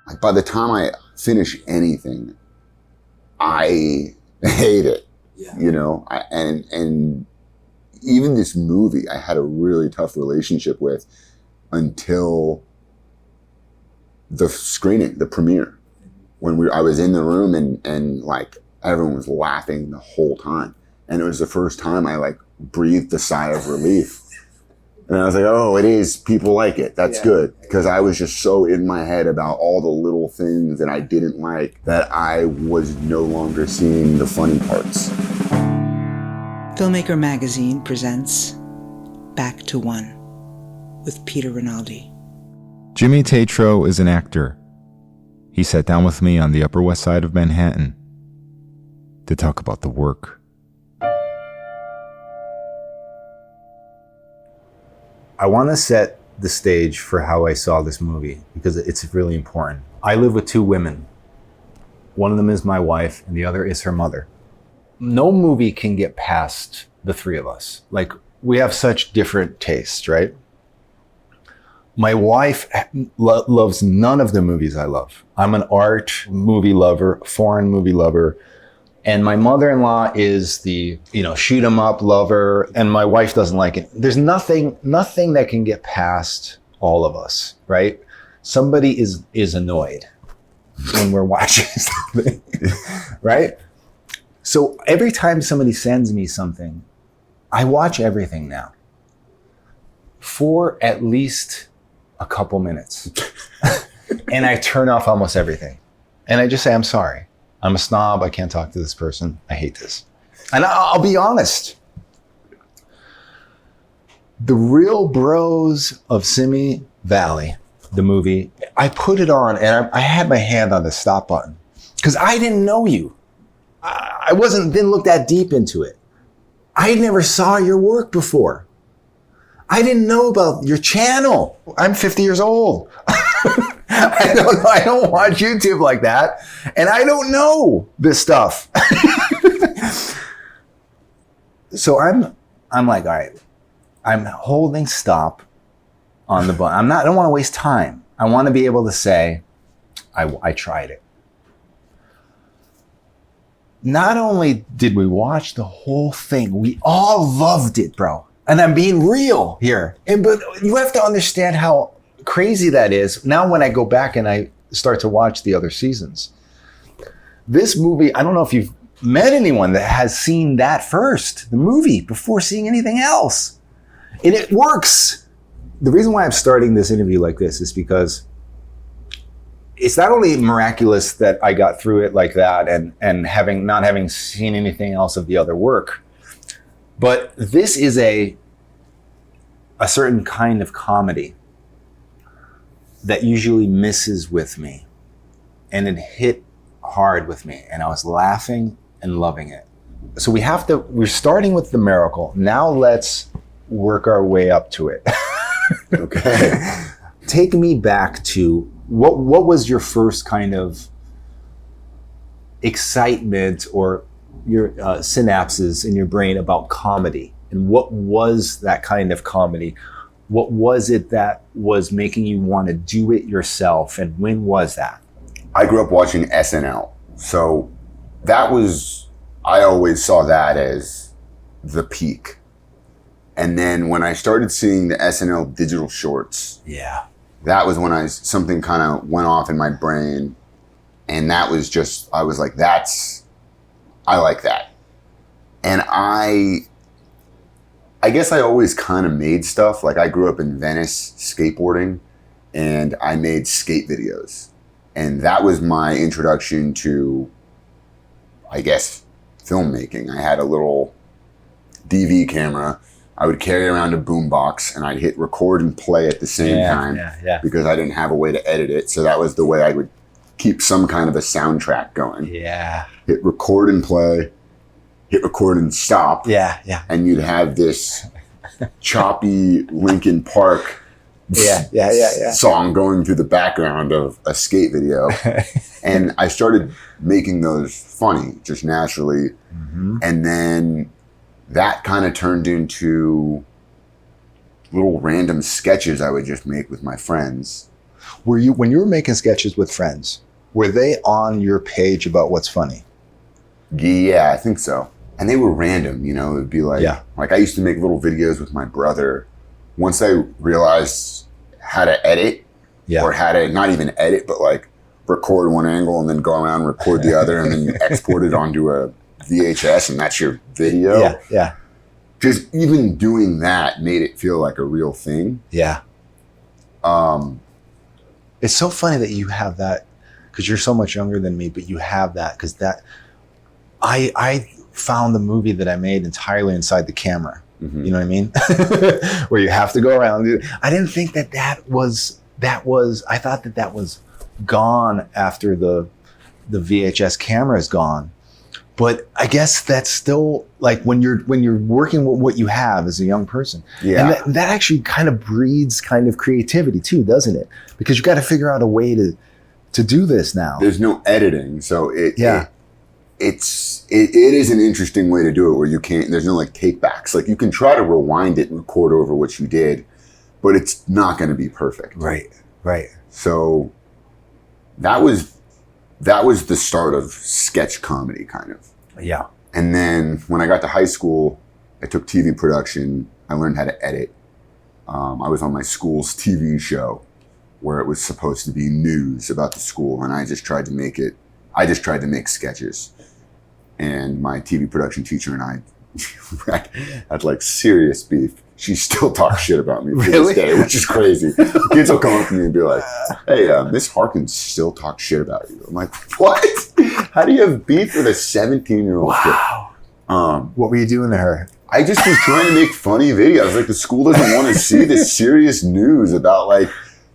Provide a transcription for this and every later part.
like by the time I finish anything, I hate it. Yeah. You know, and even this movie, I had a really tough relationship with until the screening, the premiere, when I was in the room and like everyone was laughing the whole time. And it was the first time I like breathed a sigh of relief. And I was like, oh, it is. People like it. That's good. Because I was just so in my head about all the little things that I didn't like that I was no longer seeing the funny parts. Filmmaker Magazine presents Back to One with Peter Rinaldi. Jimmy Tatro is an actor. He sat down with me on the Upper West Side of Manhattan to talk about the work. I want to set the stage for how I saw this movie because it's really important. I live with two women. One of them is my wife and the other is her mother. No movie can get past the three of us. Like, we have such different tastes, right? My wife loves none of the movies I love. I'm an art movie lover, foreign movie lover. And my mother-in-law is the, shoot 'em up lover, and my wife doesn't like it. There's nothing that can get past all of us, right? Somebody is annoyed when we're watching something, right? So every time somebody sends me something, I watch everything now for at least a couple minutes. And I turn off almost everything. And I just say, I'm sorry. I'm a snob. I can't talk to this person. I hate this. And I'll be honest. The Real Bros of Simi Valley, the movie, I put it on and I had my hand on the stop button because I didn't know you. I didn't look that deep into it. I never saw your work before. I didn't know about your channel. I'm 50 years old. I don't watch YouTube like that. And I don't know this stuff. So I'm like, all right, I'm holding stop on the button. I don't want to waste time. I want to be able to say, I tried it. Not only did we watch the whole thing, we all loved it, bro. And I'm being real here. But you have to understand how crazy that is. Now when I go back and I start to watch the other seasons, this movie, I don't know if you've met anyone that has seen that first, the movie, before seeing anything else. And it works. The reason why I'm starting this interview like this is because it's not only miraculous that I got through it like that and not having seen anything else of the other work, but this is a certain kind of comedy that usually misses with me. And it hit hard with me. And I was laughing and loving it. So we're starting with the miracle. Now let's work our way up to it. Okay. Take me back to what was your first kind of excitement or your synapses in your brain about comedy? And what was that kind of comedy? What was it that was making you want to do it yourself? And when was that? I grew up watching SNL. So I always saw that as the peak. And then when I started seeing the SNL digital shorts, that was when something kind of went off in my brain. And that was just, I was like, I like that. And I guess I always kind of made stuff. Like I grew up in Venice skateboarding and I made skate videos. And that was my introduction to, I guess, filmmaking. I had a little DV camera. I would carry around a boombox and I'd hit record and play at the same time because I didn't have a way to edit it. So that was the way I would keep some kind of a soundtrack going. Yeah. Hit record and play, hit record and stop. Yeah. And you'd have this choppy Linkin Park song going through the background of a skate video. And I started making those funny, just naturally. Mm-hmm. And then that kind of turned into little random sketches I would just make with my friends. Were you, when you were making sketches with friends, were they on your page about what's funny? Yeah, I think so. And they were random, you know, it'd be like, like I used to make little videos with my brother. Once I realized how to edit, or how to not even edit, but like record one angle and then go around and record the other and then you export it onto a VHS and that's your video. Yeah. Just even doing that made it feel like a real thing. Yeah. It's so funny that you have that, because you're so much younger than me, but you have that, because that, I found the movie that I made entirely inside the camera. Mm-hmm. You know what I mean? Where you have to go around. I didn't think that was, I thought that was gone after the VHS camera is gone. But I guess that's still like when you're working with what you have as a young person. Yeah. And that actually kind of breeds kind of creativity too, doesn't it? Because you got to figure out a way to do this now. There's no editing. So it is an interesting way to do it where there's no like take backs. Like you can try to rewind it and record over what you did, but it's not going to be perfect. Right. So that was the start of sketch comedy kind of. Yeah. And then when I got to high school, I took TV production. I learned how to edit. I was on my school's TV show where it was supposed to be news about the school. And I just tried to make sketches. And my TV production teacher and I had like serious beef. She still talks shit about me to this day, which is crazy. Kids will come up to me and be like, hey, Miss Harkins still talks shit about you. I'm like, what? How do you have beef with a 17-year-old kid? What were you doing to her? I just was trying to make funny videos. Like the school doesn't want to see this serious news about like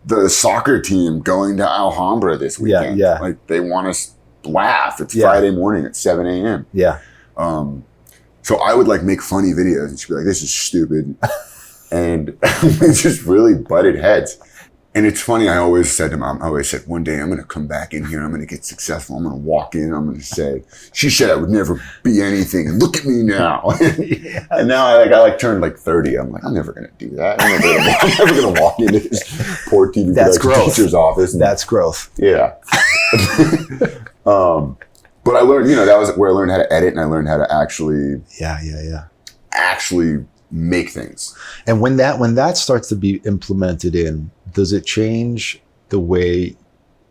the soccer team going to Alhambra this weekend. Yeah. Like they want us to laugh. It's Friday morning at 7 a.m. Yeah. So I would like make funny videos and she'd be like, this is stupid. And we just really butted heads. And it's funny, I always said to Mom, one day I'm going to come back in here, I'm going to get successful, I'm going to walk in, I'm going to say, she said I would never be anything, and look at me now. And now I turned like 30, I'm like, I'm never going to do that. I'm never going to walk into this poor TV production teacher's office. That's growth. Yeah. But I learned, that was where I learned how to edit and I learned how to actually make things. And when that starts to be implemented in, does it change the way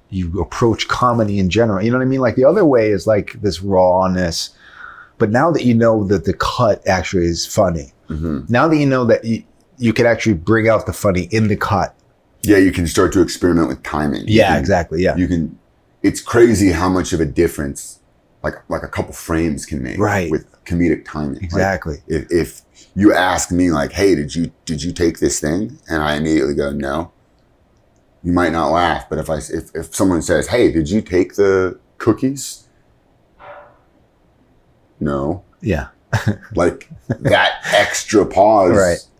you approach comedy in general? You know what I mean? Like the other way is like this rawness, but now that you know that the cut actually is funny, now that you know that you can actually bring out the funny in the cut. Yeah, you can start to experiment with timing. Exactly. Yeah. It's crazy how much of a difference like a couple frames can make with comedic timing. Exactly. Like if you ask me like, hey, did you take this thing? And I immediately go, no. You might not laugh, but if someone says, hey, did you take the cookies? No. Yeah. Like that extra pause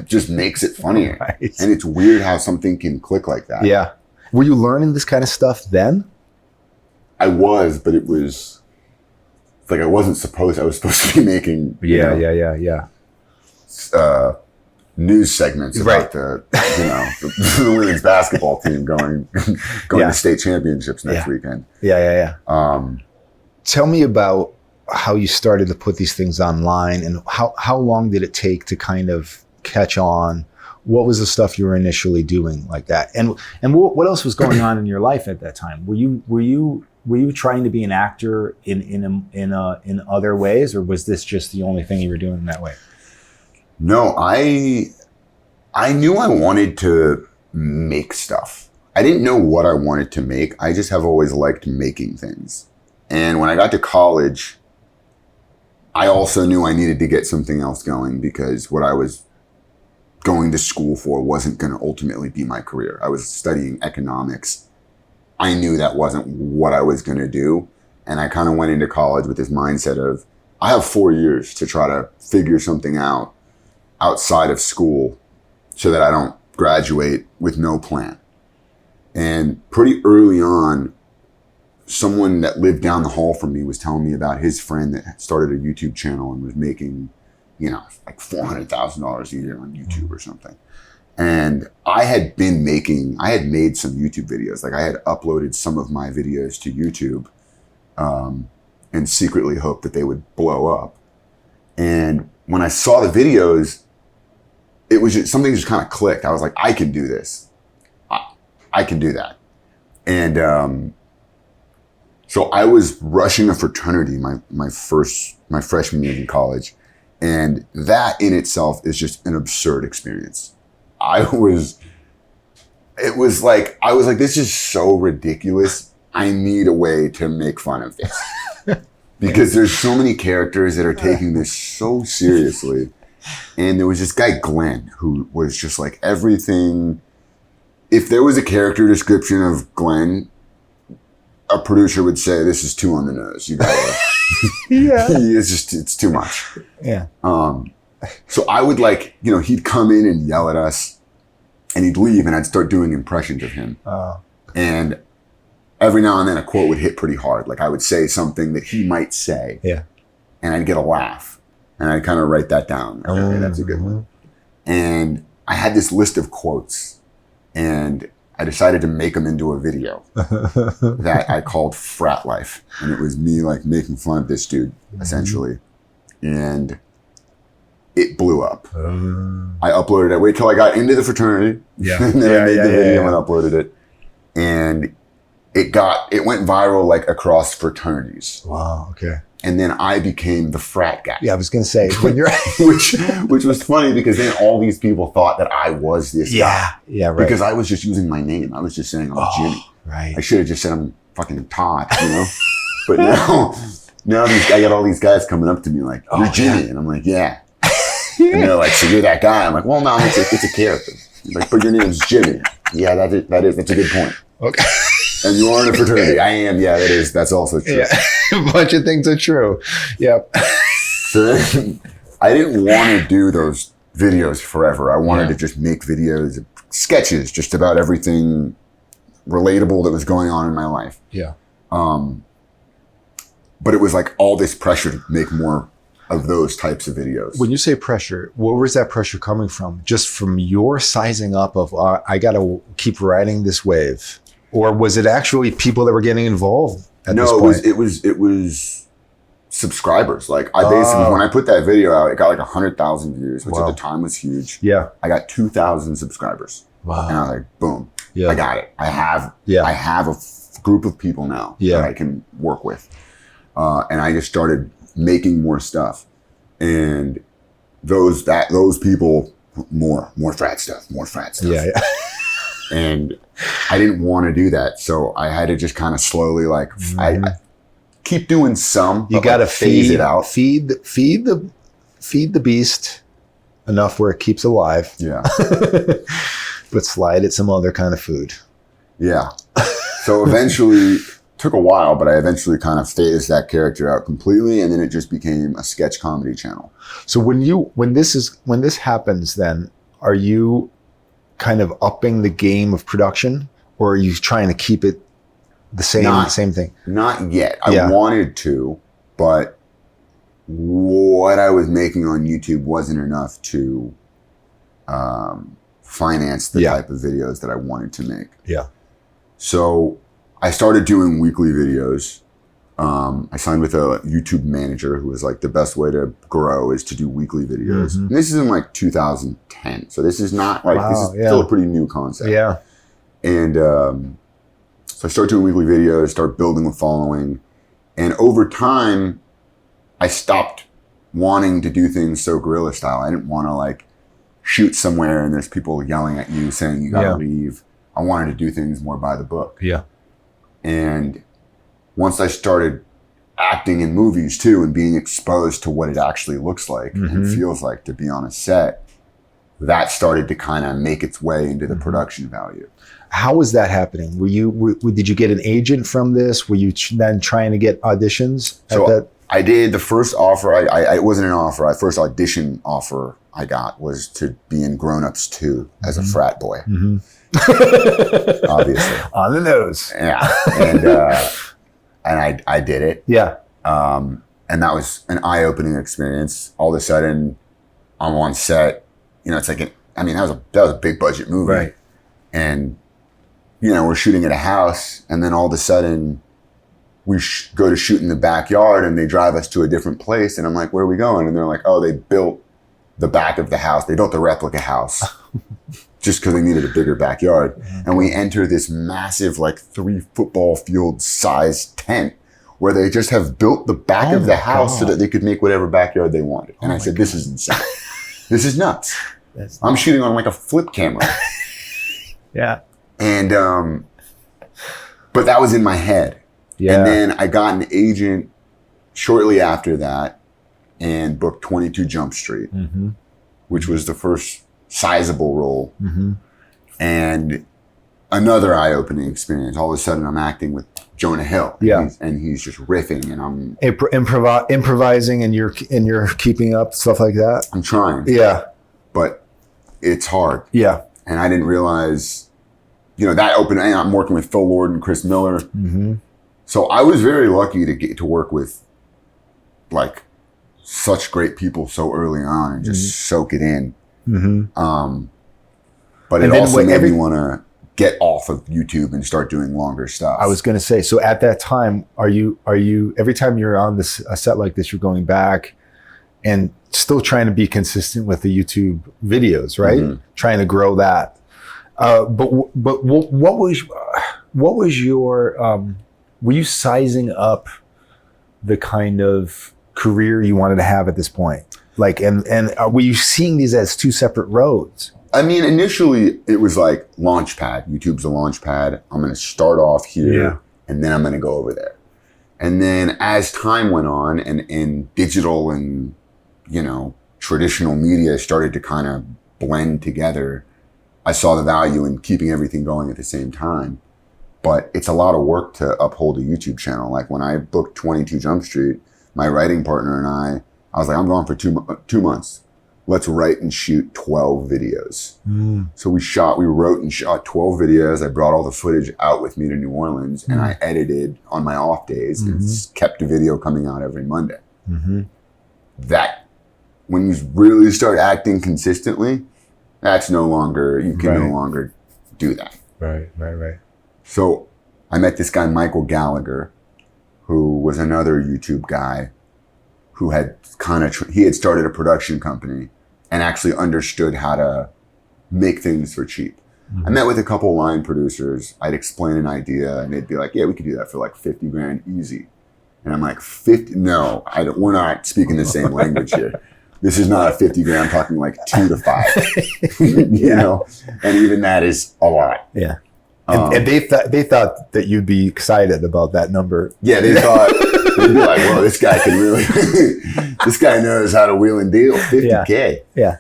just makes it funnier. And it's weird how something can click like that. Yeah. Were you learning this kind of stuff then? I was, but it was like I was supposed to be making news segments about the women's basketball team going to state championships next weekend. Tell me about how you started to put these things online and how long did it take to kind of catch on? What was the stuff you were initially doing like that? And what else was going on in your life at that time? Were you trying to be an actor in other ways, or was this just the only thing you were doing in that way? No, I knew I wanted to make stuff. I didn't know what I wanted to make. I just have always liked making things. And when I got to college, I also knew I needed to get something else going because what I was going to school for wasn't going to ultimately be my career. I was studying economics. I knew that wasn't what I was going to do. And I kind of went into college with this mindset of, I have 4 years to try to figure something out outside of school so that I don't graduate with no plan. And pretty early on, someone that lived down the hall from me was telling me about his friend that started a YouTube channel and was making, like $400,000 a year on YouTube or something. And I had made some YouTube videos. Like I had uploaded some of my videos to YouTube and secretly hoped that they would blow up. And when I saw the videos, it was just, something just kind of clicked. I was like, I can do this. I can do that. And so I was rushing a fraternity my freshman year in college. And that in itself is just an absurd experience. I was like, this is so ridiculous. I need a way to make fun of this. Because there's so many characters that are taking this so seriously. And there was this guy, Glenn, who was just like everything. If there was a character description of Glenn, a producer would say, this is too on the nose. You gotta, it's too much. Yeah. So I would like, he'd come in and yell at us and he'd leave and I'd start doing impressions of him. And every now and then a quote would hit pretty hard. Like I would say something that he might say. Yeah. And I'd get a laugh and I'd kind of write that down. Okay, that's a good one. And I had this list of quotes and I decided to make them into a video that I called Frat Life. And it was me like making fun of this dude, essentially. And it blew up. I uploaded it. Wait till I got into the fraternity. Yeah. And then I made the video and uploaded it. And it went viral like across fraternities. Wow. Okay. And then I became the frat guy. Yeah, I was going to say, when you're which was funny because then all these people thought that I was this guy. Yeah, right. Because I was just using my name. I was just saying I'm Jimmy. Right. I should have just said I'm fucking Todd, But now I got all these guys coming up to me like, you're Jimmy. And I'm like, yeah. And they're like, so you're that guy. I'm like, well, no, it's a character. Like, but your name's Jimmy. Yeah, that's a good point. Okay. And you are in a fraternity. I am. Yeah, that's also true. Yeah. A bunch of things are true. Yep. So then, I didn't want to do those videos forever. I wanted to just make videos, sketches, just about everything relatable that was going on in my life. Yeah. But it was like all this pressure to make more of those types of videos. When you say pressure, where was that pressure coming from? Just from your sizing up of, I got to keep riding this wave? Or was it actually people that were getting involved at this point? No, it was subscribers. Like I basically, when I put that video out, it got like 100,000 views, which at the time was huge. Yeah. I got 2,000 subscribers. Wow. And I was like, boom, yeah. I got it. I have a group of people now that I can work with. And I just started making more stuff. And those people, more frat stuff. Yeah. And I didn't want to do that. So I had to just kind of slowly I keep doing some. You got to phase it out. Feed the beast enough where it keeps alive. Yeah. But slide it some other kind of food. Yeah. So eventually, took a while, but I eventually kind of phased that character out completely. And then it just became a sketch comedy channel. So when this happens, then are you kind of upping the game of production, or are you trying to keep it the same thing? Not yet. I wanted to, but what I was making on YouTube wasn't enough to finance the type of videos that I wanted to make. Yeah. So I started doing weekly videos. I signed with a YouTube manager who was like, the best way to grow is to do weekly videos. And this is in like 2010. So this is not like, this is still a pretty new concept. Yeah. And so I started doing weekly videos, start building a following. And over time, I stopped wanting to do things so guerrilla style. I didn't want to like shoot somewhere and there's people yelling at you saying you gotta leave. I wanted to do things more by the book. Yeah. And once I started acting in movies too and being exposed to what it actually looks like and feels like to be on a set, that started to kind of make its way into the production value. How was that happening? Did you get an agent from this? Were you then trying to get auditions? I did the first offer. It wasn't an offer. The first audition offer I got was to be in Grown Ups 2 as a frat boy. Obviously. On the nose. Yeah. And I did it. Yeah. And that was an eye-opening experience. All of a sudden, I'm on set. You know, it's like I mean, that was a big budget movie. Right. And, we're shooting at a house, and then all of a sudden we go to shoot in the backyard, and they drive us to a different place. And I'm like, where are we going? And they're like, oh, they built the back of the house. They built the replica house just because they needed a bigger backyard. And we enter this massive, like 3 football field sized tent where they just have built the back of the house so that they could make whatever backyard they wanted. And I said, this is insane. This is nuts. I'm shooting on like a flip camera. Yeah. And, but that was in my head. Yeah. And then I got an agent shortly after that and booked 22 Jump Street, which was the first sizable role. And another eye-opening experience. All of a sudden I'm acting with Jonah Hill. And he's just riffing, and I'm improvising, and you're keeping up, stuff like that. I'm trying. Yeah. But it's hard. Yeah. And I didn't realize, that opened, and I'm working with Phil Lord and Chris Miller. So I was very lucky to get to work with like such great people so early on and just soak it in. But it also made me want to get off of YouTube and start doing longer stuff. I was going to say, so at that time, are you every time you're on a set like this, you're going back and still trying to be consistent with the YouTube videos, right? Trying to grow that. But what was your, were you sizing up the kind of career you wanted to have at this point? Like, and were you seeing these as 2 separate roads? I mean, initially it was like launchpad. YouTube's a launchpad. I'm going to start off here and then I'm going to go over there. And then as time went on and digital and, traditional media started to kind of blend together, I saw the value in keeping everything going at the same time. But it's a lot of work to uphold a YouTube channel. Like when I booked 22 Jump Street, my writing partner and I was like, I'm going for 2 months. Let's write and shoot 12 videos. So we wrote and shot 12 videos. I brought all the footage out with me to New Orleans and I edited on my off days and kept a video coming out every Monday. That, when you really start acting consistently, that's no longer, you can no longer do that. Right. So I met this guy, Michael Gallagher, who was another YouTube guy who had he had started a production company and actually understood how to make things for cheap. I met with a couple line producers. I'd explain an idea and they'd be like, yeah, we could do that for like 50 grand easy. And I'm like, 50? No, we're not speaking the same language here. This is not a 50 grand, I'm talking like 2 to 5, and even that is a lot. Yeah. And they thought that you'd be excited about that number. Yeah, they thought, they'd be like, well, this guy can really, this guy knows how to wheel and deal, 50K. Yeah.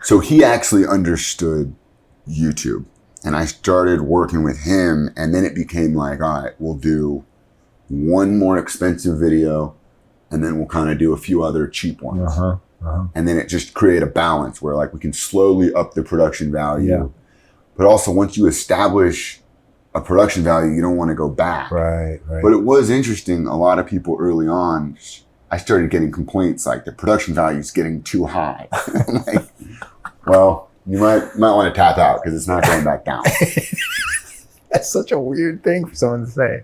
So he actually understood YouTube and I started working with him, and then it became like, all right, we'll do one more expensive video and then we'll kind of do a few other cheap ones. And then it just created a balance where like we can slowly up the production value. But also once you establish a production value, you don't want to go back. Right. But it was interesting. A lot of people early on, I started getting complaints like the production value is getting too high. I'm like, well, you might want to tap out because it's not going back down. That's such a weird thing for someone to say.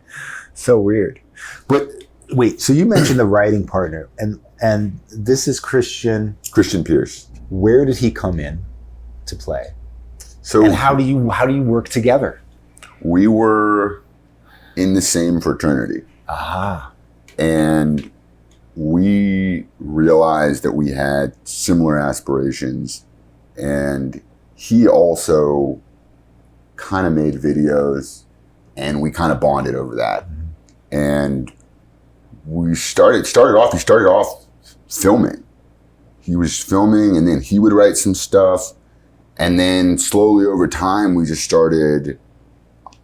So weird. But wait, so you mentioned the writing partner, and this is Christian Pierce. Where did he come in to play? So, and how do you work together? We were in the same fraternity. And we realized that we had similar aspirations, and he also kind of made videos, and we kind of bonded over that. And we started off filming. He was filming, and then he would write some stuff, and then slowly over time we just started.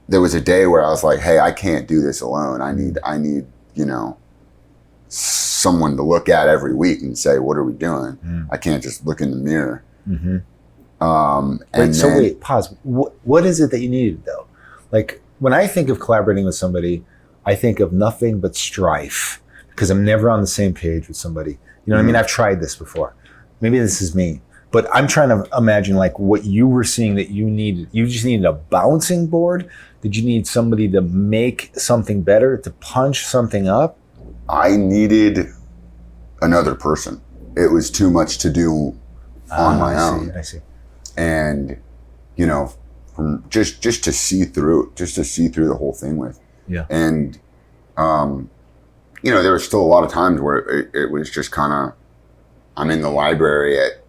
There was a day where I was like, hey, I can't do this alone. I need someone to look at every week and say, what are we doing? I can't just look in the mirror. Wait, pause. What is it that you needed though? Like when I think of collaborating with somebody, I think of nothing but strife because I'm never on the same page with somebody. You know what I mean? I've tried this before. Maybe this is me, But I'm trying to imagine like what you were seeing that you needed. You just needed a bouncing board? Did you need somebody to make something better, to punch something up? I needed another person. It was too much to do on my own. I see. And, you know, from just to see through the whole thing with. Yeah. And, you know, there was still a lot of times where it was just kind of, I'm in the library at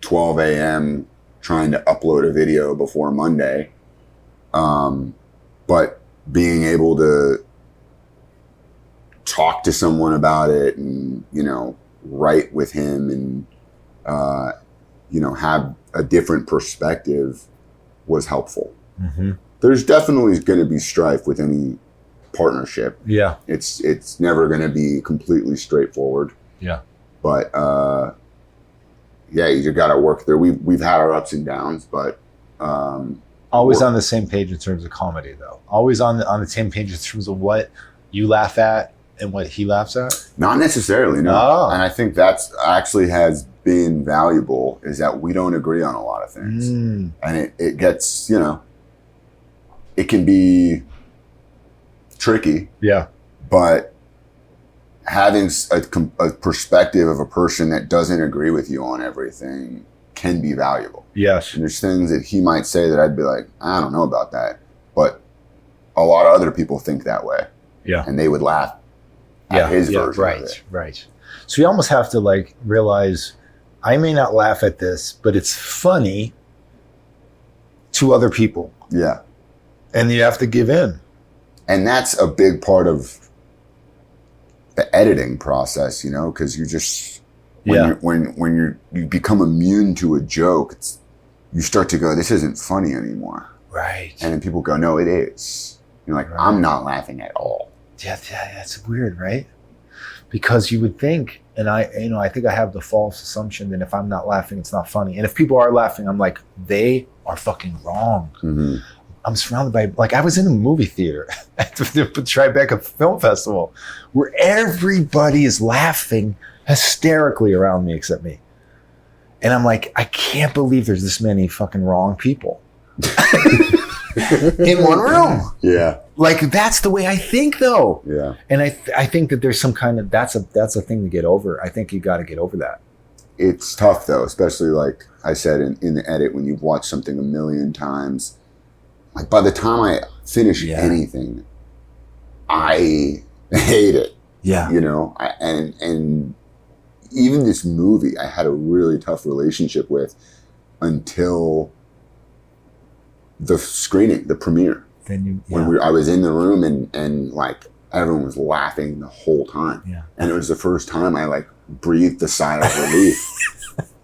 12 a.m. trying to upload a video before Monday. But being able to talk to someone about it and, you know, write with him and, you know, have a different perspective was helpful. Mm-hmm. There's definitely going to be strife with any partnership. Yeah. It's never going to be completely straightforward. Yeah. But, yeah, you just got to work there. We've had our ups and downs, but, always on the same page in terms of comedy, though. Always on the same page in terms of what you laugh at and what he laughs at. Not necessarily, no. Oh. And I think that's actually has been valuable, is that we don't agree on a lot of things. And it gets, you know, it can be tricky. Yeah. But having a perspective of a person that doesn't agree with you on everything can be valuable. Yes. And there's things that he might say that I'd be like, I don't know about that. But a lot of other people think that way. Yeah. And they would laugh at his version right, of it. Right. So you almost have to like realize, I may not laugh at this, but it's funny to other people. Yeah. And you have to give in. And that's a big part of the editing process, you know, because you just when you become immune to a joke, you start to go, this isn't funny anymore. Right. And then people go, no, it is. You're like, Right. I'm not laughing at all. Yeah, that's weird, right? Because you would think, and I think I have the false assumption that if I'm not laughing, it's not funny. And if people are laughing, I'm like, they are fucking wrong. Mm-hmm. I'm surrounded by, like, I was in a movie theater at the Tribeca Film Festival where everybody is laughing hysterically around me except me. And I'm like, I can't believe there's this many fucking wrong people in one room. Yeah. Like, that's the way I think, though. Yeah. And I think that there's some kind of, that's a thing to get over. I think you got to get over that. It's tough, though, especially like I said in the edit, when you've watched something a million times. Like, by the time I finish anything, I hate it. Yeah. You know, and even this movie, I had a really tough relationship with until the screening, the premiere. Then When I was in the room and like everyone was laughing the whole time. Yeah. And it was the first time I like breathed a sigh of relief.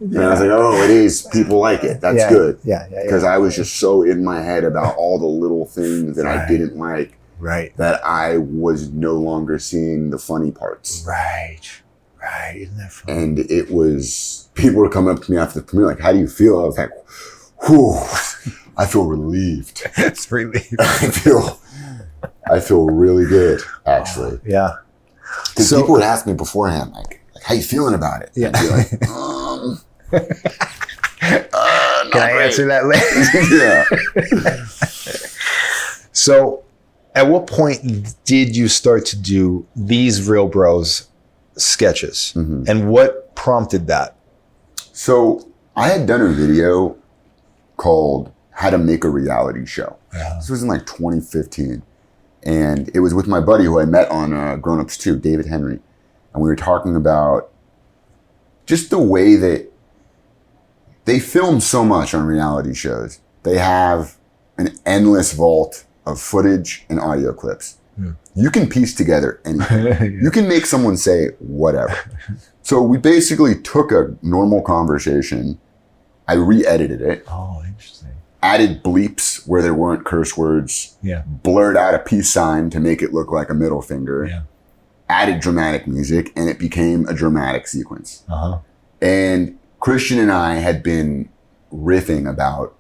And I was like, oh, it is. People like it. That's good. Yeah. Because I was just so in my head about all the little things that I didn't like. Right. That I was no longer seeing the funny parts. Right. Isn't that funny? And it was, people were coming up to me after the premiere, like, how do you feel? I was like, whew, I feel relieved. It's relief. I feel really good, actually. Yeah. Because people would ask me beforehand, like, how you feeling about it? Yeah. I'd be like, Can I answer that later? Yeah. So, at what point did you start to do these Real Bros sketches? Mm-hmm. And what prompted that? So, I had done a video called How to Make a Reality Show. Yeah. This was in like 2015. And it was with my buddy who I met on Grown Ups 2, David Henry. And we were talking about just the way that they film so much on reality shows. They have an endless vault of footage and audio clips. Yeah. You can piece together anything. You can make someone say whatever. So we basically took a normal conversation. I re-edited it. Oh, interesting. Added bleeps where there weren't curse words. Yeah. Blurred out a peace sign to make it look like a middle finger. Yeah. Added dramatic music, and it became a dramatic sequence. Uh-huh. And Christian and I had been riffing about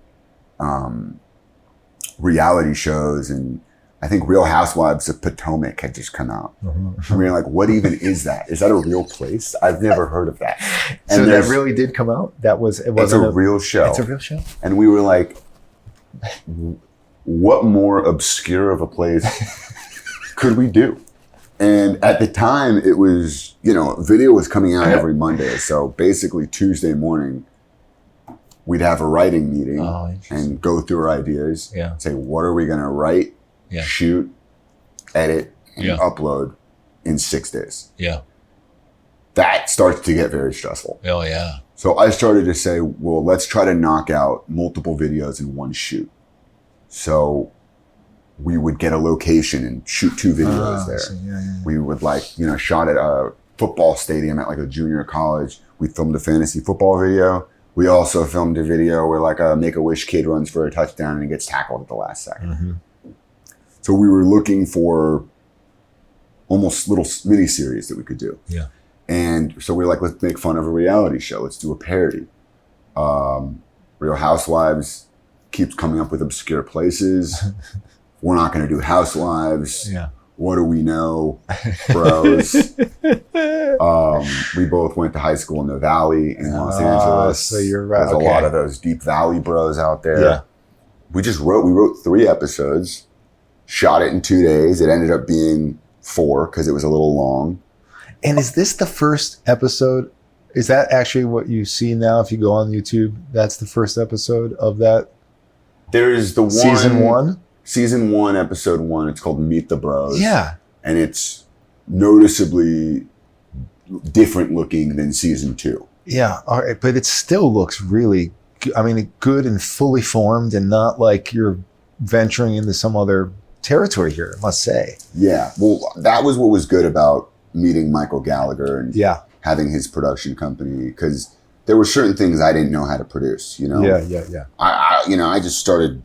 reality shows and I think Real Housewives of Potomac had just come out. And we were like, what even is that? Is that a real place? I've never heard of that. And So that really did come out? It's a real show. It's a real show? And we were like, what more obscure of a place could we do? And at the time, it was, video was coming out every Monday. So basically Tuesday morning, we'd have a writing meeting and go through our ideas. Yeah. Say, what are we going to write, shoot, edit, and upload in 6 days? Yeah. That starts to get very stressful. Oh, yeah. So I started to say, well, let's try to knock out multiple videos in one shoot. So we would get a location and shoot 2 videos there. We would shot at a football stadium at like a junior college. We filmed a fantasy football video. We also filmed a video where like a Make-A-Wish kid runs for a touchdown and he gets tackled at the last second. So we were looking for almost little mini series that we could do. Yeah. And so we were like, let's make fun of a reality show. Let's do a parody. Real Housewives keeps coming up with obscure places. We're not going to do Housewives. Yeah. What do we know? Bros. We both went to high school in the Valley in Los Angeles. So you're right. There's a lot of those Deep Valley bros out there. Yeah. We wrote 3 episodes, shot it in 2 days. It ended up being 4 because it was a little long. And is this the first episode? Is that actually what you see now if you go on YouTube? That's the first episode of that? There's the one. Season 1? Season 1, episode 1. It's called Meet the Bros. Yeah. And it's noticeably different looking than season 2. Yeah. All right. But it still looks really, good and fully formed and not like you're venturing into some other territory here, I must say. Yeah. Well, that was what was good about meeting Michael Gallagher and having his production company, because there were certain things I didn't know how to produce, Yeah. I just started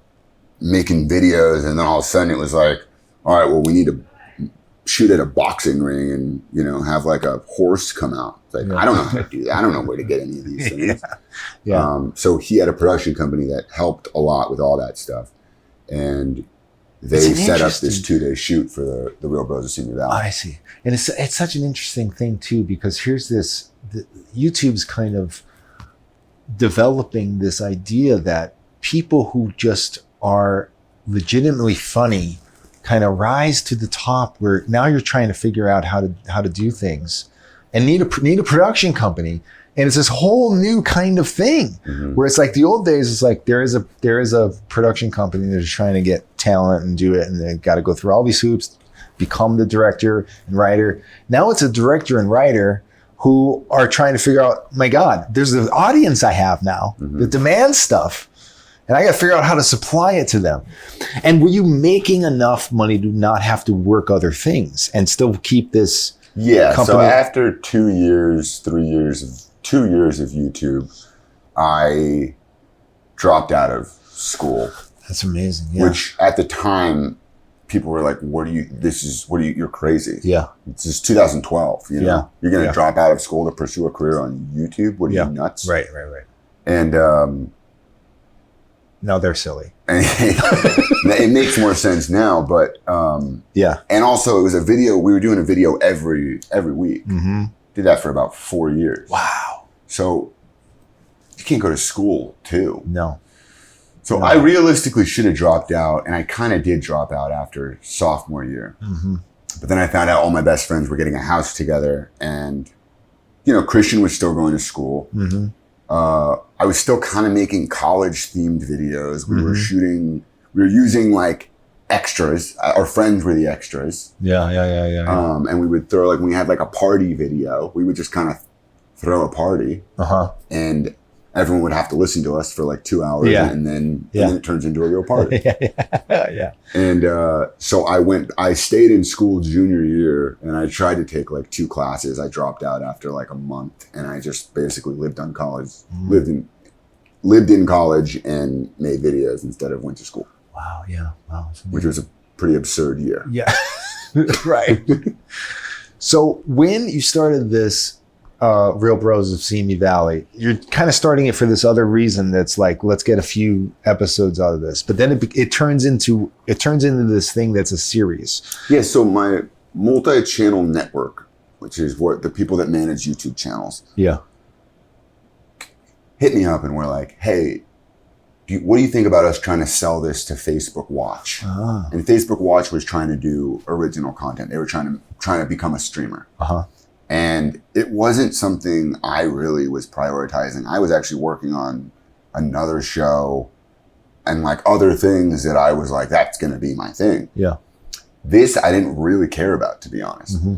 making videos, and then all of a sudden it was like, all right, well, we need to shoot at a boxing ring and, have like a horse come out. It's like, I don't know how to do that. I don't know where to get any of these things. So he had a production company that helped a lot with all that stuff. And they set up this 2-day shoot for the Real Bros of Simi Valley. I see. And it's such an interesting thing too, because here's YouTube's kind of developing this idea that people who just are legitimately funny kind of rise to the top, where now you're trying to figure out how to do things and need a production company. And it's this whole new kind of thing where it's like the old days. It's like there is a production company that's trying to get talent and do it, and they got to go through all these hoops, become the director and writer. Now it's a director and writer who are trying to figure out, my God, there's the audience I have now that demands stuff, and I got to figure out how to supply it to them. And were you making enough money to not have to work other things and still keep this? Yeah. company? So after 2 years of YouTube, I dropped out of school. That's amazing. Yeah. Which at the time, people were like, you're crazy. Yeah. This is 2012, Yeah. You're going to Yeah. drop out of school to pursue a career on YouTube? What are you, nuts? Right. And No, they're silly. it makes more sense now, but Yeah. and also it was a video. We were doing a video every week. Did that for about 4 years. Wow. So you can't go to school too. No. So I realistically should have dropped out, and I kind of did drop out after sophomore year. But then I found out all my best friends were getting a house together, and Christian was still going to school. I was still kind of making college-themed videos. We were using like extras. Our friends were the extras. Yeah. And we would throw, like, when we had like a party video, we would just kind of throw a party, and everyone would have to listen to us for like 2 hours, and then it turns into a real party. Yeah. And so I stayed in school junior year, and I tried to take like 2 classes. I dropped out after like a month, and I just basically lived in college and made videos instead of went to school. Wow. Yeah. Wow. Which was a pretty absurd year. Yeah. Right. So when you started this Real Bros of Simi Valley. You're kind of starting it for this other reason that's like, let's get a few episodes out of this. But then it turns into this thing that's a series. Yeah, so my multi-channel network, which is what the people that manage YouTube channels, Yeah. hit me up and were like, hey, what do you think about us trying to sell this to Facebook Watch? Ah. And Facebook Watch was trying to do original content. They were trying to become a streamer. Uh-huh. And it wasn't something I really was prioritizing. I was actually working on another show and like other things that I was like, that's going to be my thing. Yeah. This I didn't really care about, to be honest. Mm-hmm.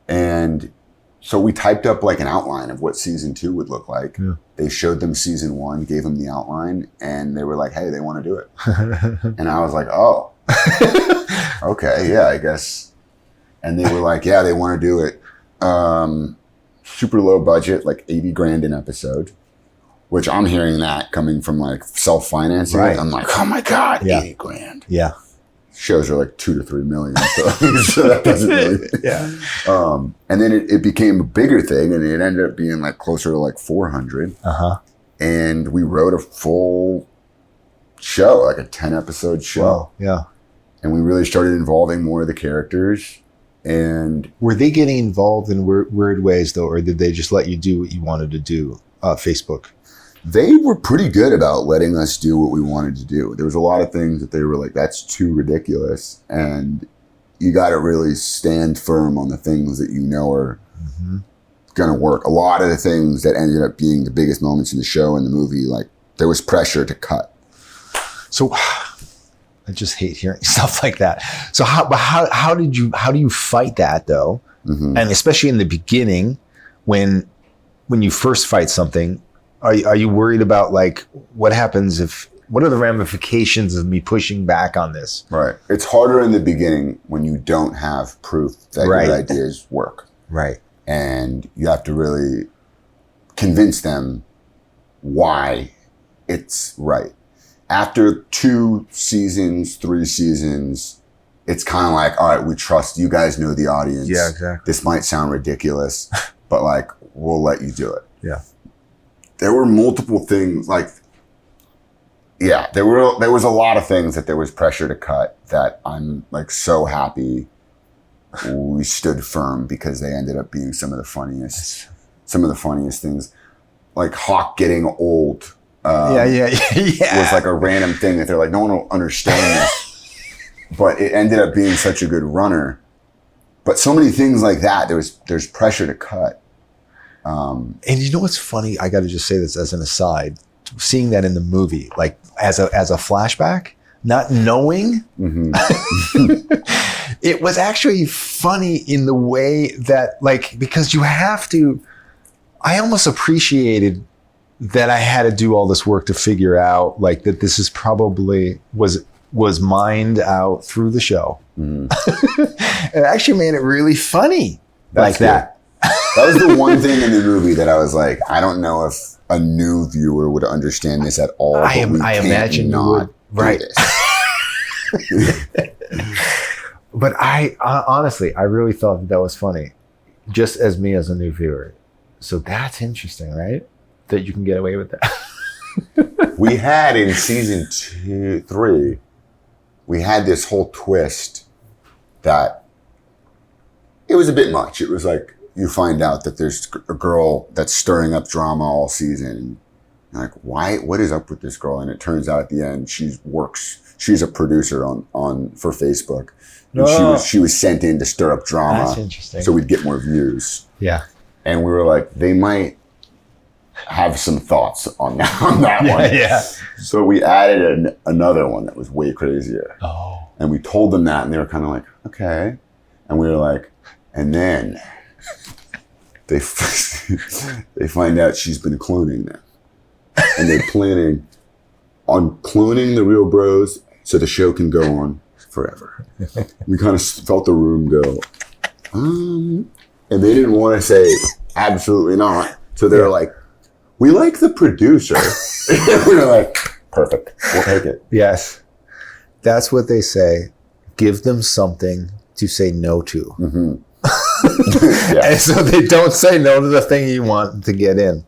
And so we typed up like an outline of what season 2 would look like. Yeah. They showed them season 1, gave them the outline, and they were like, hey, they want to do it. And I was like, oh, okay, yeah, I guess. And they were like, yeah, they want to do it. Super low budget, like 80 grand an episode, which I'm hearing that coming from like self-financing. Right. I'm like, oh my God, Yeah. 80 grand. Yeah. Shows are like 2 to 3 million. So that doesn't really. Yeah. And then it became a bigger thing, and it ended up being like closer to like 400. Uh-huh. And we wrote a full show, like a 10 episode show. Wow. Yeah. And we really started involving more of the characters. And Were they getting involved in weird ways though, or did they just let you do what you wanted to do? Facebook. they were pretty good about letting us do what we wanted to do. There was a lot of things that they were like, that's too ridiculous. And you got to really stand firm on the things that you know are going to work. A lot of the things that ended up being the biggest moments in the show and the movie, like there was pressure to cut. So I just hate hearing stuff like that. So how do you fight that though? Mm-hmm. And especially in the beginning, when you first fight something, are you worried about like what happens what are the ramifications of me pushing back on this? Right. It's harder in the beginning when you don't have proof that your ideas work. Right. And you have to really convince them why it's right. After 2 seasons, 3 seasons, it's kind of like, all right, we trust you guys know the audience. Yeah, exactly. This might sound ridiculous, but like, we'll let you do it. Yeah. There were multiple things like, yeah, there was a lot of things that there was pressure to cut that I'm like so happy we stood firm because they ended up being some of the funniest things. Like Hawk getting old. Was like a random thing that they're like, no one will understand this. But it ended up being such a good runner. But so many things like that, there's pressure to cut. And you know what's funny? I got to just say this as an aside. Seeing that in the movie, like as a flashback, not knowing, it was actually funny in the way that, like, because you have to. I almost appreciated that I had to do all this work to figure out, like, that this is probably was mined out through the show. It actually made it really funny. That's like that. That was the one thing in the movie that I was like, I don't know if a new viewer would understand this at all. I imagine you would. Right. But I honestly, I really thought that was funny, just as me as a new viewer. So that's interesting, right? That you can get away with that. We had in season 2, 3, we had this whole twist that it was a bit much. It was like, you find out that there's a girl that's stirring up drama all season. And like, why? What is up with this girl? And it turns out at the end, she's a producer for Facebook. And she was sent in to stir up drama. That's interesting. So we'd get more views. Yeah. And we were like, they might have some thoughts on that one. Yeah. So we added another one that was way crazier. Oh. And we told them that, and they were kind of like, okay. And we were like, and then they find out she's been cloning them. And they're planning on cloning the real bros so the show can go on forever. We kind of felt the room go, and they didn't want to say absolutely not. So they were like, we like the producer. We were like, perfect, we'll take it. Yes. That's what they say. Give them something to say no to. Yeah. And so they don't say no to the thing you want to get in.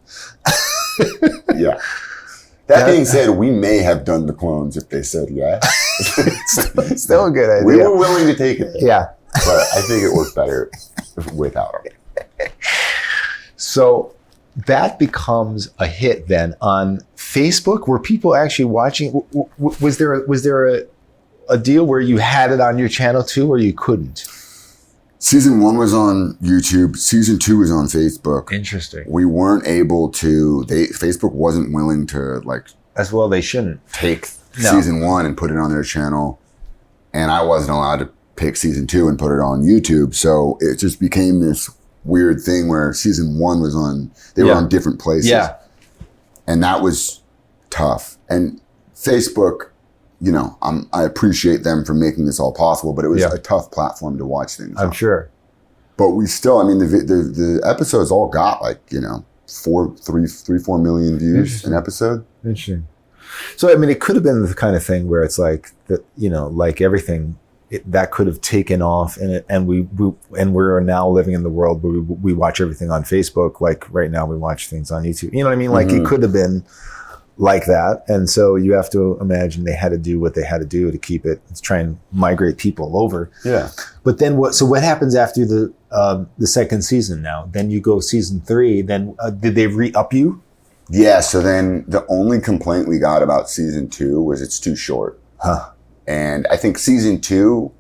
Yeah. That being said, we may have done the clones if they said yes. Still a good idea. We were willing to take it. Yeah. But I think it worked better without them. So that becomes a hit then on Facebook. Were people actually watching? Was there a deal where you had it on your channel too, or you couldn't? Season 1 was on YouTube. Season 2 was on Facebook. Interesting. We weren't able to. Facebook wasn't willing to As well, they shouldn't take season 1 and put it on their channel, and I wasn't allowed to pick season 2 and put it on YouTube. So it just became this weird thing where season 1 was on. They were on different places. Yeah. And that was tough. And Facebook, I appreciate them for making this all possible, but it was a tough platform to watch things I'm on. sure. But we still, the episodes all got 4 million views an episode. Interesting. So, it could have been the kind of thing where it's like that, like everything, that could have taken off and we're now living in the world where we watch everything on Facebook. Like right now we watch things on YouTube. You know what I mean? Like it could have been like that. And so you have to imagine they had to do what they had to do to keep it, to try and migrate people over. Yeah. But then what happens after the second season now? Then you go season 3, then did they re-up you? Yeah. So then the only complaint we got about season 2 was it's too short. Huh. And I think season 2,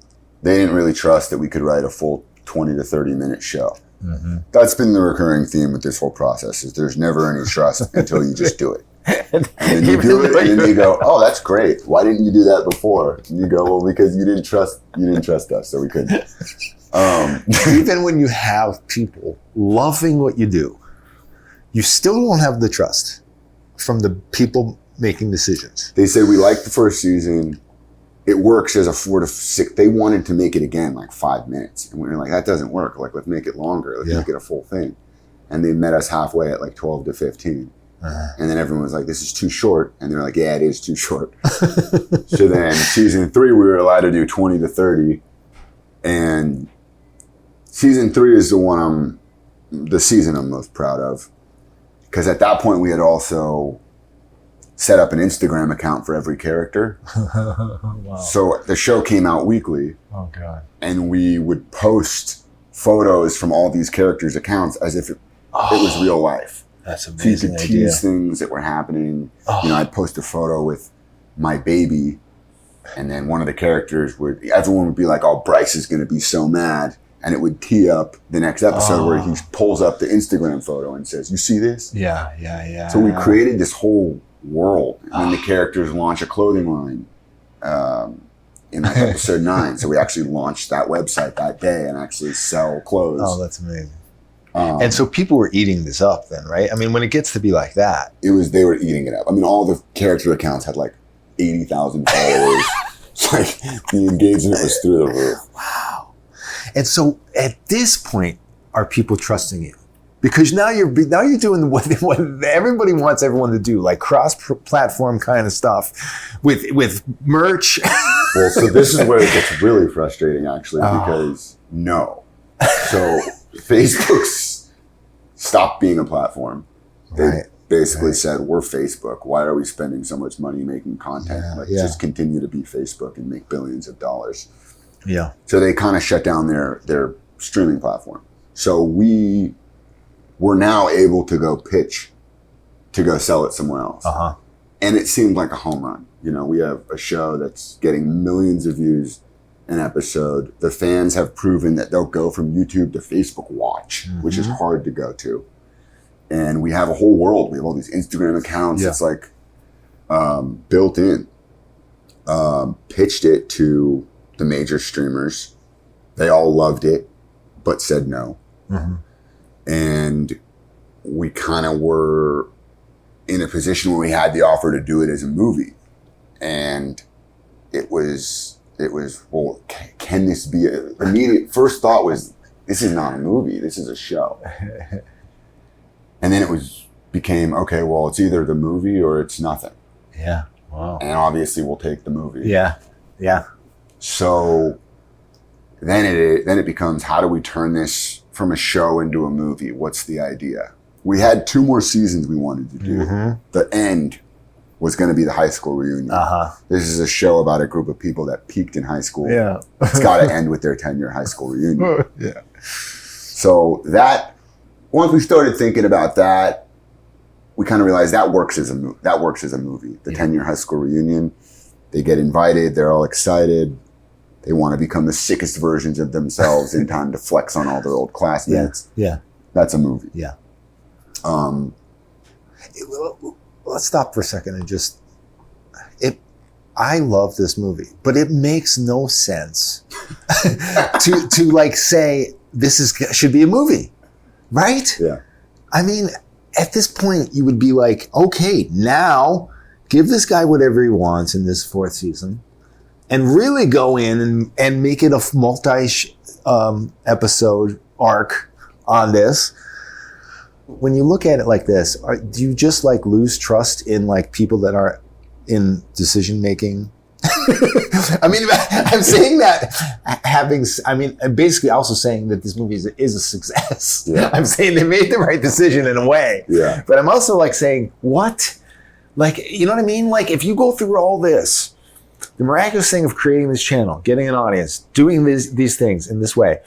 they didn't really trust that we could write a full 20 to 30 minute show. Mm-hmm. That's been the recurring theme with this whole process is there's never any trust until you just do it. And then you do it and then you go, oh, that's great. Why didn't you do that before? And you go, well, because you didn't trust us, so we couldn't. Even when you have people loving what you do, you still don't have the trust from the people making decisions. They said we liked the first season. It works as a 4 to 6. They wanted to make it again 5 minutes. And we were like, that doesn't work. Let's make it longer. Let's make it a full thing. And they met us halfway at 12 to 15. And then everyone was like, this is too short. And they're like, yeah, it is too short. So then season 3, we were allowed to do 20 to 30. And season 3 is the season I'm most proud of. Because at that point, we had also set up an Instagram account for every character. Wow. So the show came out weekly. Oh, God. And we would post photos from all these characters' accounts as if it was real life. That's So you amazing. could tease things that were happening. I'd post a photo with my baby, and then one of the characters everyone would be like, oh, Bryce is going to be so mad. And it would tee up the next episode where he pulls up the Instagram photo and says, you see this? Yeah. So we created this whole world. And then the characters launch a clothing line in episode 9. So we actually launched that website that day and actually sell clothes. Oh, that's amazing. And so people were eating this up then, right? When it gets to be like that. They were eating it up. All the character accounts had 80,000 followers. It's the engagement was through the roof. Wow. And so at this point, are people trusting you? Because now you're doing what everybody wants everyone to do, cross-platform kind of stuff with merch. Well, so this is where it gets really frustrating, actually, because no. So Facebook's stopped being a platform. They basically said, we're Facebook. Why are we spending so much money making content? Just continue to be Facebook and make billions of dollars. Yeah. So they kind of shut down their streaming platform. So we were now able to go pitch to go sell it somewhere else. And it seemed like a home run. We have a show that's getting millions of views an episode. The fans have proven that they'll go from YouTube to Facebook Watch, which is hard to go to. And we have a whole world. We have all these Instagram accounts. It's built in. Pitched it to the major streamers. They all loved it, but said no. And we kind of were in a position where we had the offer to do it as a movie. And it was, well, can this be immediate first thought was, this is not a movie, this is a show. And then became, okay, well, it's either the movie or it's nothing. Yeah. Wow. And obviously we'll take the movie. Yeah. So then it becomes, how do we turn this from a show into a movie? What's the idea? We had 2 more seasons we wanted to do. The end was going to be the high school reunion. This is a show about a group of people that peaked in high school. Yeah. It's got to end with their 10-year high school reunion. Yeah. So that, once we started thinking about that, we kind of realized that works as a movie. The 10-year high school reunion. They get invited. They're all excited. They want to become the sickest versions of themselves in time to flex on all their old classmates. Yeah. That's a movie. Yeah. Let's stop for a second and just, I love this movie, but it makes no sense to like say should be a movie, right? Yeah. I mean, at this point you would be like, okay, now give this guy whatever he wants in this 4th season and really go in and make it a episode arc on this. When you look at it like this, do you just like lose trust in like people that are in decision making? I mean, I'm saying that I'm basically also saying that this movie is a success. Yeah. I'm saying they made the right decision in a way. Yeah. But I'm also like saying, what? Like, you know what I mean? Like if you go through all this, the miraculous thing of creating this channel, getting an audience, doing these things in this way,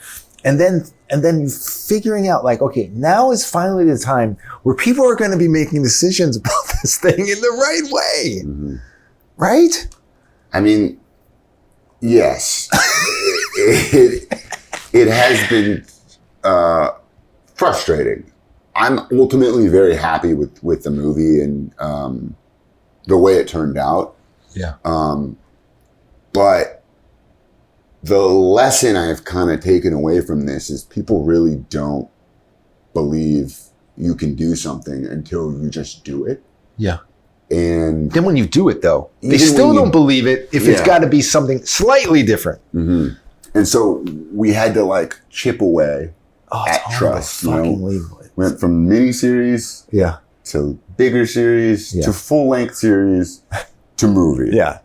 and then figuring out like, okay, now is finally the time where people are going to be making decisions about this thing in the right way. Right? I mean, yes. it has been frustrating. I'm ultimately very happy with the movie and the way it turned out. Yeah. But the lesson I've kind of taken away from this is people really don't believe you can do something until you just do it. Yeah. And then when you do it, though, they even still when you- don't believe it if it's Yeah. got to be something slightly different. And so we had to like chip away at It's trust. You know? unbelievable. Went from mini-series Yeah. to bigger series Yeah. to full-length series to movie. Yeah.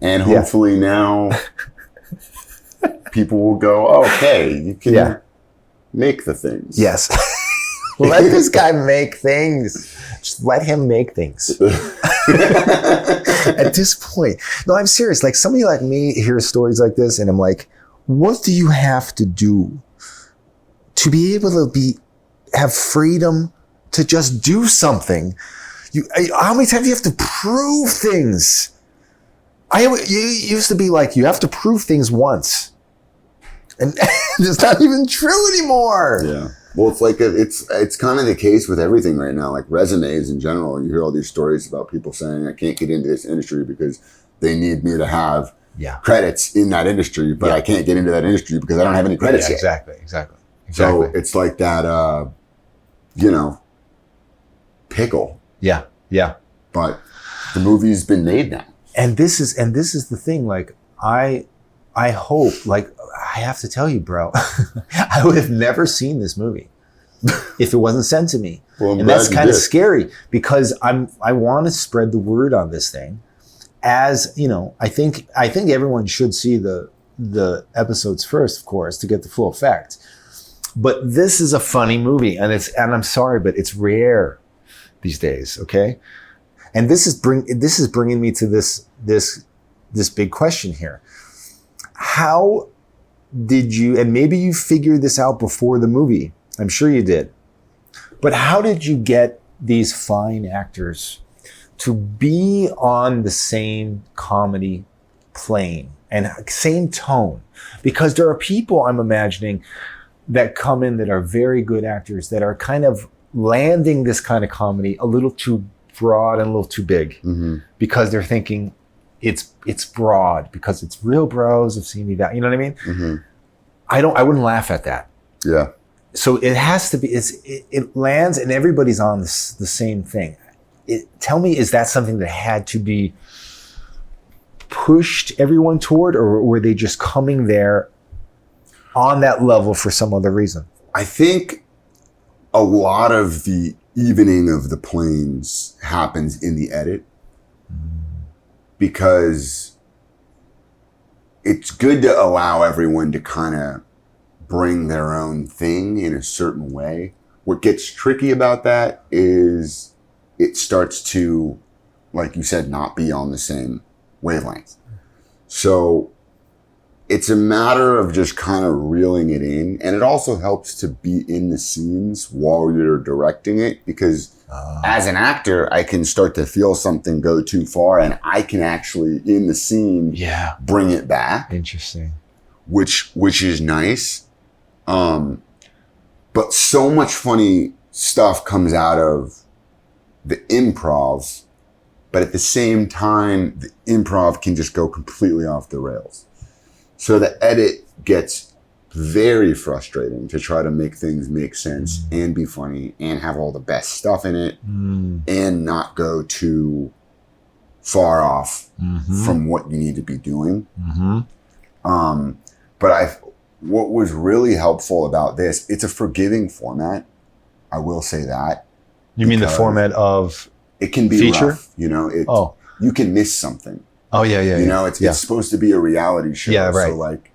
And hopefully now people will go, oh, okay, you can make the things. Yes. Let this guy make things. Just let him make things. At this point. No, I'm serious. Like somebody like me hears stories like this and I'm like, what do you have to do to be able to have freedom to just do something? How many times do you have to prove things? It used to be like, you have to prove things once. And it's not even true anymore. Yeah. Well, it's like it's kind of the case with everything right now, like resumes in general. You hear all these stories about people saying, I can't get into this industry because they need me to have credits in that industry, but I can't get into that industry because I don't have any credits yet. Exactly. So it's like that, pickle. Yeah. But the movie's been made now. And this is the thing. Like I hope, like I have to tell you, bro, I would have never seen this movie if it wasn't sent to me. Well, and that's kind of scary because I want to spread the word on this thing. As you know, I think everyone should see the episodes first, of course, to get the full effect. But this is a funny movie, and I'm sorry, but it's rare these days. Okay, and this is bringing me to this big question here. How did you, and maybe you figured this out before the movie, I'm sure you did, but how did you get these fine actors to be on the same comedy plane and same tone? Because there are people, I'm imagining, that come in that are very good actors that are kind of landing this kind of comedy a little too broad and a little too big because they're thinking it's broad because it's real bros of Simi that, you know what I mean? I wouldn't laugh at that. Yeah. So it has to be, it lands and everybody's on the same thing. Tell me, is that something that had to be pushed everyone toward, or were they just coming there on that level for some other reason? I think a lot of the evening of the planes happens in the edit because it's good to allow everyone to kind of bring their own thing in a certain way. What gets tricky about that is it starts to, like you said, not be on the same wavelength. So it's a matter of just kind of reeling it in. And it also helps to be in the scenes while you're directing it, because as an actor, I can start to feel something go too far and I can actually, in the scene, bring it back. Interesting. Which is nice. But so much funny stuff comes out of the improvs, but at the same time, the improv can just go completely off the rails. So the edit gets very frustrating to try to make things make sense and be funny and have all the best stuff in it and not go too far off from what you need to be doing. But what was really helpful about this, it's a forgiving format. I will say that. You mean the format of it can be feature? Rough, you know, you can miss something. Oh, yeah. You know, it's supposed to be a reality show. Yeah, right. So like,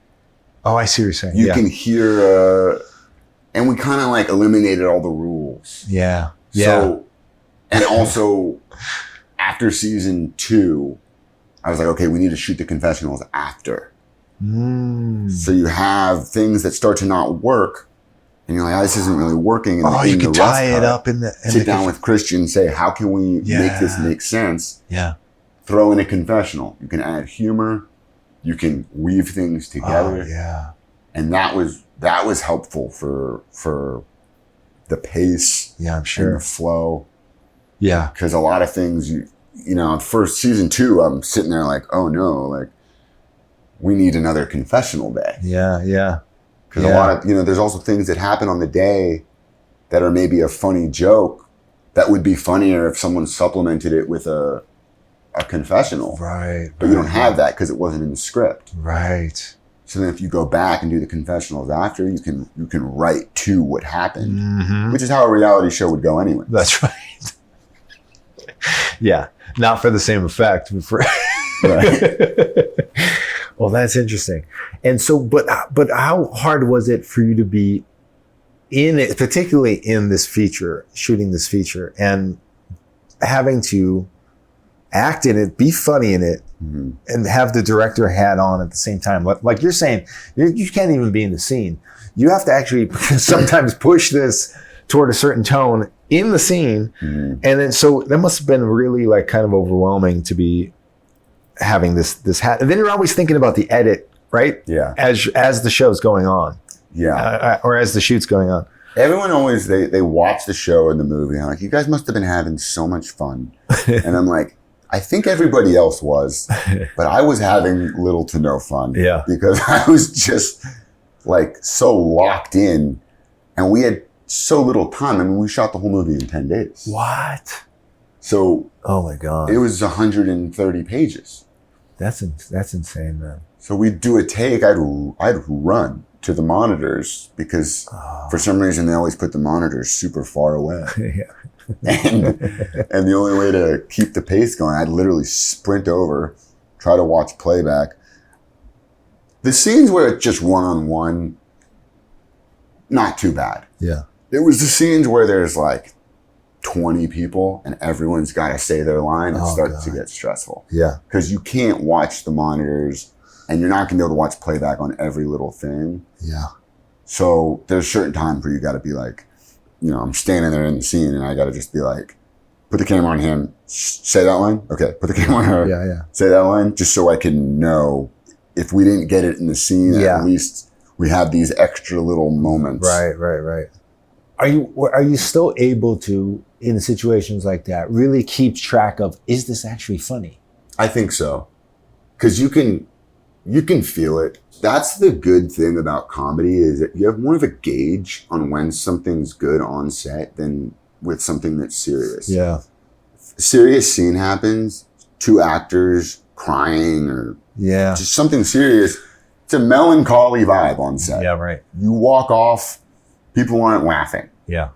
oh, I see what you're saying. You can hear, and we kind of like eliminated all the rules. Yeah. So, and also after season 2, I was like, okay, we need to shoot the confessionals after. So you have things that start to not work, and you're like, oh, this isn't really working. And you can tie it up in the... Sit down with Christian and say, how can we make this make sense? Yeah. Throw in a confessional. You can add humor. You can weave things together. Oh, yeah. And that was helpful for the pace. Yeah, I'm sure. And the flow. Yeah. Because a lot of things, you know, first season 2, I'm sitting there like, oh no, like, we need another confessional day. Yeah. Because a lot of, you know, there's also things that happen on the day that are maybe a funny joke that would be funnier if someone supplemented it with a confessional. Right. But you don't have that because it wasn't in the script. Right. So then if you go back and do the confessionals after, you can write to what happened, which is how a reality show would go anyway. That's right. Yeah. Not for the same effect, but for... Right. Well, that's interesting. And so, but how hard was it for you to be in it, particularly in this feature, shooting this feature, and having to act in it, be funny in it, and have the director hat on at the same time? Like you're saying, you can't even be in the scene. You have to actually sometimes push this toward a certain tone in the scene. And then, so that must have been really like kind of overwhelming to be having this hat. And then you're always thinking about the edit, right? Yeah. As the show's going on. Yeah. Or as the shoot's going on. Everyone always, they watch the show and the movie and I'm like, you guys must have been having so much fun. And I'm like, I think everybody else was, but I was having little to no fun. Yeah. Because I was just like so locked in and we had so little time. I mean, we shot the whole movie in 10 days. What? So. Oh my God. It was 130 pages. That's insane, man. So we'd do a take. I'd run to the monitors because for some reason they always put the monitors super far away. and the only way to keep the pace going, I'd literally sprint over, try to watch playback. The scenes where it's just one-on-one, not too bad. Yeah. It was the scenes where there's like 20 people and everyone's got to say their line. It starts to get stressful. Yeah. Because you can't watch the monitors and you're not going to be able to watch playback on every little thing. Yeah. So there's certain times where you got to be like, you know, I'm standing there in the scene and I got to just be like, put the camera on him, say that line. Okay. Put the camera on her. Yeah. Say that line just so I can know if we didn't get it in the scene, at least we have these extra little moments. Right. Are you still able to, in situations like that, really keep track of, is this actually funny? I think so. Because you can feel it. That's the good thing about comedy is that you have more of a gauge on when something's good on set than with something that's serious. Yeah. If a serious scene happens, 2 actors crying or just something serious. It's a melancholy vibe on set. Yeah, right. You walk off, people aren't laughing. Yeah.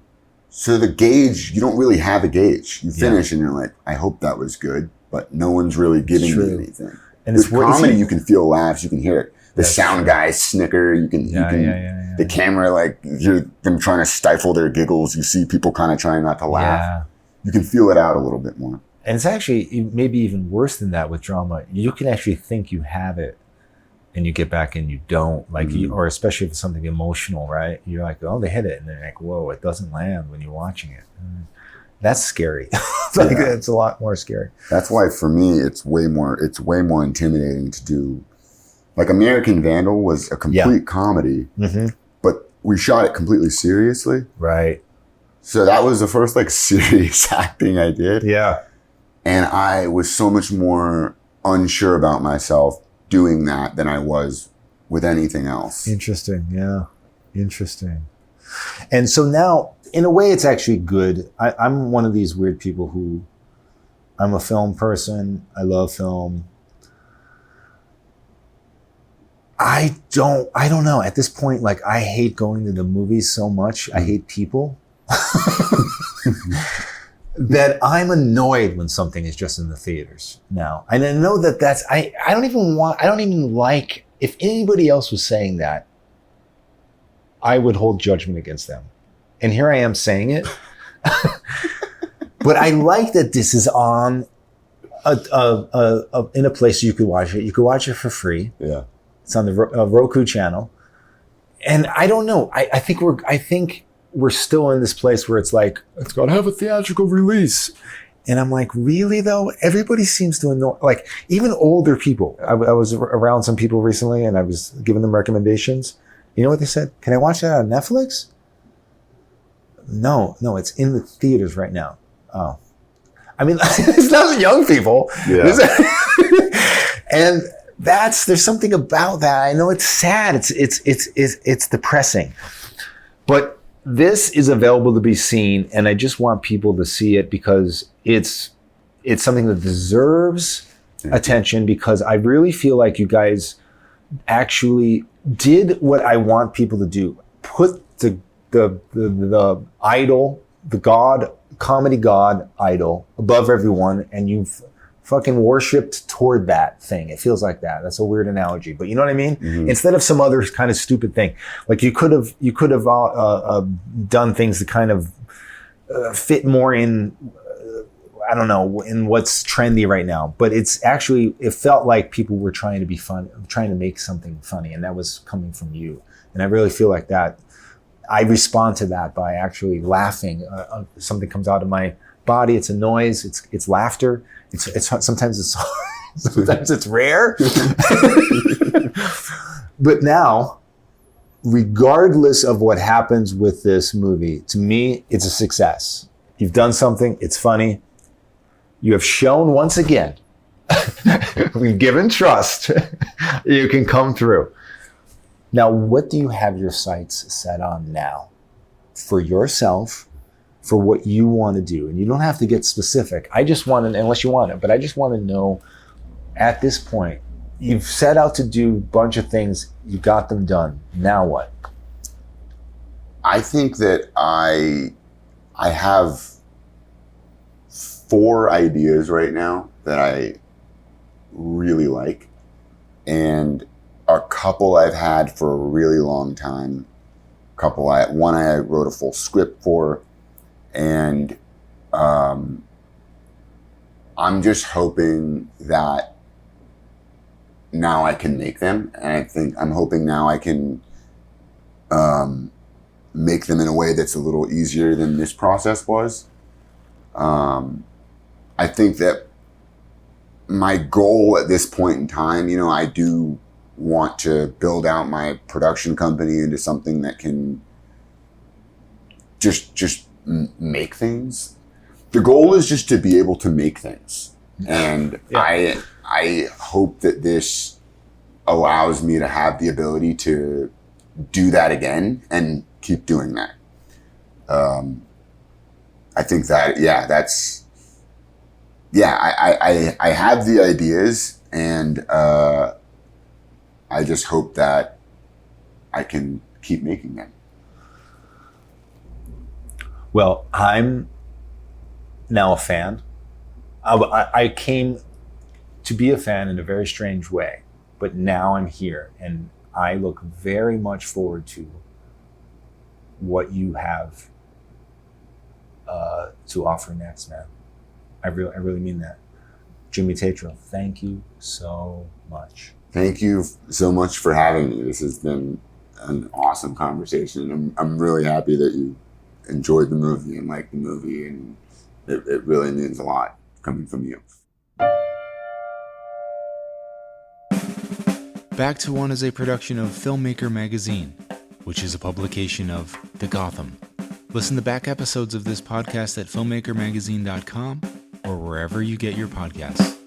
So the gauge, you don't really have a gauge. You finish and you're like, I hope that was good, but no one's really giving me anything. And with comedy, you can feel laughs, you can hear it. The sound guys snicker. You can the camera, like, you're them trying to stifle their giggles. You see people kind of trying not to laugh. Yeah. You can feel it out a little bit more. And it's actually maybe even worse than that with drama. You can actually think you have it, and you get back and you don't. Like, or especially if it's something emotional, right? You're like, oh, they hit it, and they're like, whoa, it doesn't land when you're watching it. That's scary. It's a lot more scary. That's why for me, it's way more intimidating to do. Like, American Vandal was a complete comedy, but we shot it completely seriously. Right. So that was the first, like, serious acting I did. Yeah. And I was so much more unsure about myself doing that than I was with anything else. Interesting. Yeah. Interesting. And so now, in a way, it's actually good. I'm one of these weird people who, I'm a film person. I love film. I don't know. At this point, like, I hate going to the movies so much. I hate people. That I'm annoyed when something is just in the theaters now. And I know that's, I don't even like, if anybody else was saying that, I would hold judgment against them. And here I am saying it. But I like that this is on in a place you could watch it. You could watch it for free. Yeah. It's on the Roku channel. And I don't know. I think we're still in this place where it's like, it's got to have a theatrical release. And I'm like, really though? Everybody seems to annoy, like, even older people. I was around some people recently and I was giving them recommendations. You know what they said? Can I watch that on Netflix? No, it's in the theaters right now. Oh. I mean, it's not the young people. Yeah. And there's something about that. I know it's sad. It's depressing. But this is available to be seen, and I just want people to see it because it's something that deserves attention, because I really feel like you guys actually did what I want people to do. Put the idol, the god, comedy god idol above everyone, and you've fucking worshipped toward that thing. It feels like that. That's a weird analogy, but you know what I mean? Mm-hmm. Instead of some other kind of stupid thing, like you could have done things to kind of fit more in, I don't know, in what's trendy right now. But it felt like people were trying to be fun, trying to make something funny, and that was coming from you. And I really feel like that. I respond to that by actually laughing. Something comes out of my body. It's a noise. It's laughter. It's sometimes it's sometimes it's rare. But now, regardless of what happens with this movie, to me, it's a success. You've done something. It's funny. You have shown once again, we've given trust. You can come through. Now, what do you have your sights set on now for yourself, for what you want to do? And you don't have to get specific. I just want to, unless you want it, but I just want to know at this point, you've set out to do a bunch of things. You got them done. Now what? I think that I have 4 ideas right now that I really like. And a couple I've had for a really long time. One I wrote a full script for, and I'm just hoping that now I can make them, and I'm hoping now I can make them in a way that's a little easier than this process was. I think that my goal at this point in time, I do want to build out my production company into something that can just make things. The goal is just to be able to make things. And I hope that this allows me to have the ability to do that again and keep doing that. I think that, I have the ideas, and I just hope that I can keep making them. Well, I'm now a fan. I came to be a fan in a very strange way. But now I'm here, and I look very much forward to what you have to offer next, man. I really mean that. Jimmy Tatro, thank you so much. Thank you so much for having me. This has been an awesome conversation. I'm really happy that you enjoyed the movie and liked the movie, and it really means a lot coming from you. Back to One is a production of Filmmaker Magazine, which is a publication of The Gotham. Listen to back episodes of this podcast at filmmakermagazine.com or wherever you get your podcasts.